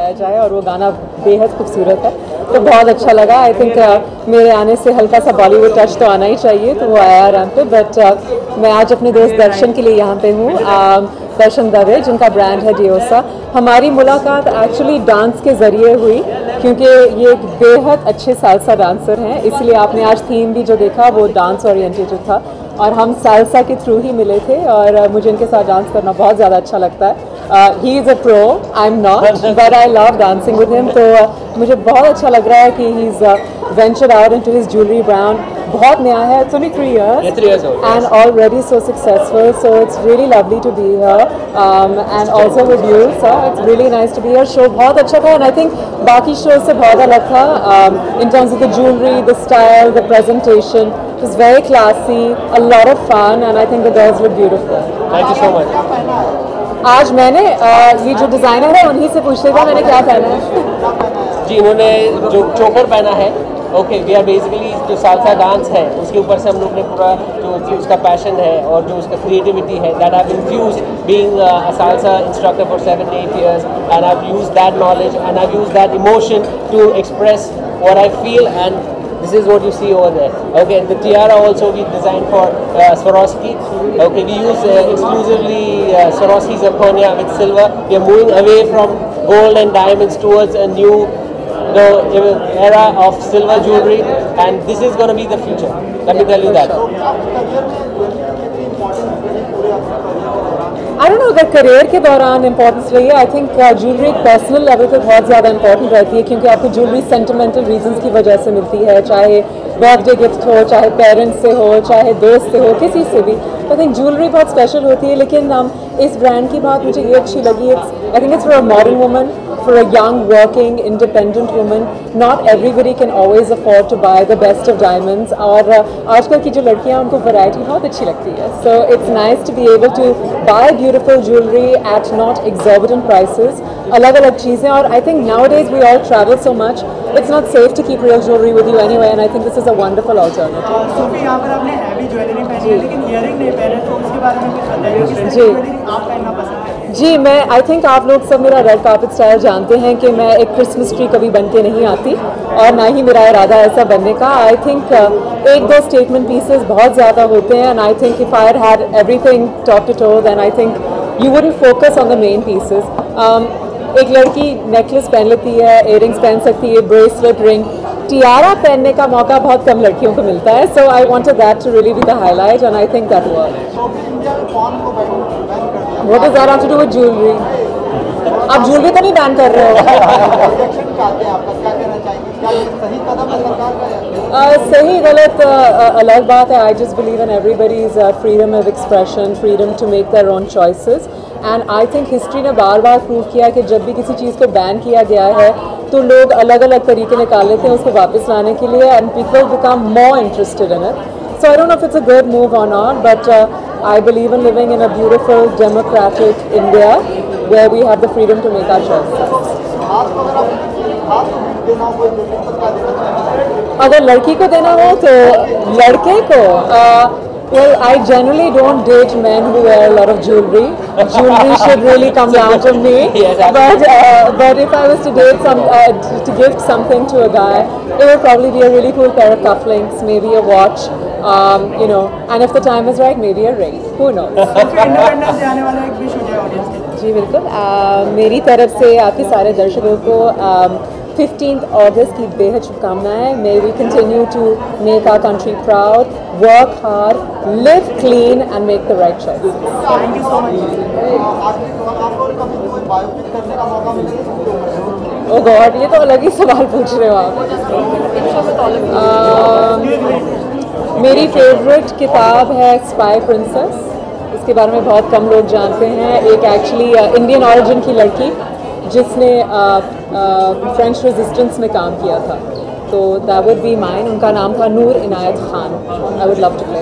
गाया जाए और वो गाना बेहद खूबसूरत है, तो बहुत अच्छा लगा। आई थिंक मेरे आने से हल्का सा बॉलीवुड टच तो आना ही चाहिए, तो वो आया आराम पे। बट मैं आज अपने दोस्त दर्शन के लिए यहाँ पे हूँ, दर्शन दवे जिनका ब्रांड है डियोसा। हमारी मुलाकात एक्चुअली डांस के ज़रिए हुई, क्योंकि ये एक बेहद अच्छे सालसा डांसर हैं, इसलिए आपने आज थीम भी जो देखा वो डांस ओरिएंटेड था, और हम सालसा के थ्रू ही मिले थे, और मुझे इनके साथ डांस करना बहुत ज़्यादा अच्छा लगता है। He is a pro, I am not, but I love dancing with him. तो मुझे बहुत अच्छा लग रहा है कि he is ventured out into his jewellery brand. बहुत नया है, it's only 3 years and already so successful, so it's really lovely to be here, and also with you, so it's really nice to be here. Show बहुत अच्छा था, and I think बाकी show से बहुत अलग था, in terms of the jewelry, the style, the presentation. It was very classy, a lot of fun, and I think the girls look beautiful. Thank you so much. आज मैंने ये जो designer है उन्हीं से पूछ लिया था मैंने क्या पहना है। जी, इन्होंने जो चोकर पहना है, ओके, वी आर बेसिकली जो सालसा डांस है उसके ऊपर से हम लोग ने पूरा जो उसका पैशन है और जो उसका क्रिएटिविटी है, that have infused being a salsa instructor for 7-8 years, and I have used that knowledge and I have used that emotion to express what I feel, and this is what you see over there. Okay, the tiara also we designed for Swarovski. Okay, we use exclusively Swarovski zirconia with silver. We are moving away from gold and diamonds towards a new era of silver jewelry, and this is going to be the future. Let me tell you that. I don't know अगर career के दौरान importance रही है। I think jewellery personal level पे बहुत ज़्यादा important रहती है, क्योंकि आपको ज्वेलरी सेंटिमेंटल रीजंस की वजह से मिलती है, चाहे बर्थडे गिफ्ट हो, चाहे पेरेंट्स से हो, चाहे दोस्त से हो, किसी से भी। तो आई थिंक ज्वेलरी बहुत स्पेशल होती है। लेकिन इस ब्रांड की बात मुझे ये अच्छी लगी, I think it's for a modern woman, for a young working independent woman. Not everybody can always afford to buy the best of diamonds, और आजकल की जो लड़कियां उनको वैरायटी बहुत अच्छी लगती है, so it's nice to be able to buy beautiful jewelry at not exorbitant prices, अलग अलग चीज़ें। और I think nowadays we all travel so much, it's not safe to keep real jewelry with you anyway, and I think this is a wonderful alternative. Sophie, यहाँ पर आपने heavy jewellery पहनी है लेकिन ईयरिंग नहीं पहने, तो उसके बारे में कुछ बताइए, किस तरह की ज्वेलरी आप पहनना पसंद करते हैं? जी, मैं आई थिंक आप लोग सब मेरा रेड कार्पेट स्टाइल जानते हैं कि मैं एक क्रिसमस ट्री कभी बन के नहीं आती, और ना ही मेरा इरादा ऐसा बनने का। आई थिंक 1-2 स्टेटमेंट पीसेस बहुत ज़्यादा होते हैं, and I think if I had everything top to toe, then I think you wouldn't focus on the main pieces. एक लड़की नेकलेस पहन लेती है, इयररिंग्स पहन सकती है, ब्रेसलेट, रिंग, टियारा पहनने का मौका बहुत कम लड़कियों को मिलता है, so I wanted that to really be the highlight, and I think that worked. What does that have to do with jewelry? आप ज्वेलरी तो नहीं बैन कर रहे हो? सही गलत अलग बात है। I just believe in everybody's freedom of expression, freedom to make their own choices, and I think history ने बार बार प्रूव किया कि जब भी किसी चीज़ को बैन किया गया है तो लोग अलग अलग तरीके निकाल लेते हैं उसको वापस लाने के लिए, and people become more interested in it. So I don't know if it's a good move or not, but I believe in living in a beautiful, democratic India where we have the freedom to make our choices. अगर लड़की को देना हो तो लड़के को, well, I generally don't date men who wear a lot of jewelry. Jewelry should really come down to me. But if I was to date to gift something to a guy, it would probably be a really cool pair of cufflinks, maybe a watch, you know, and if the time is right, maybe a ring. Who knows? Independence day आने वाला है, एक wish हो जाए audience के लिए। जी बिल्कुल, मेरी तरफ से आपके सारे दर्शकों को 15th August की बेहद शुभकामनाएं। May we continue to make our country proud, work hard, live clean and make the right choices. Thank you so much. Oh God, ये तो अलग ही सवाल पूछ रहे हो आप। मेरी फेवरेट किताब है स्पाई प्रिंसेस, इसके बारे में बहुत कम लोग जानते हैं। एक एक्चुअली इंडियन ऑरिजिन की लड़की जिसने फ्रेंच रेजिस्टेंस में काम किया था, तो दैट वुड बी माइन। उनका नाम था Noor Inayat Khan. I would love to play.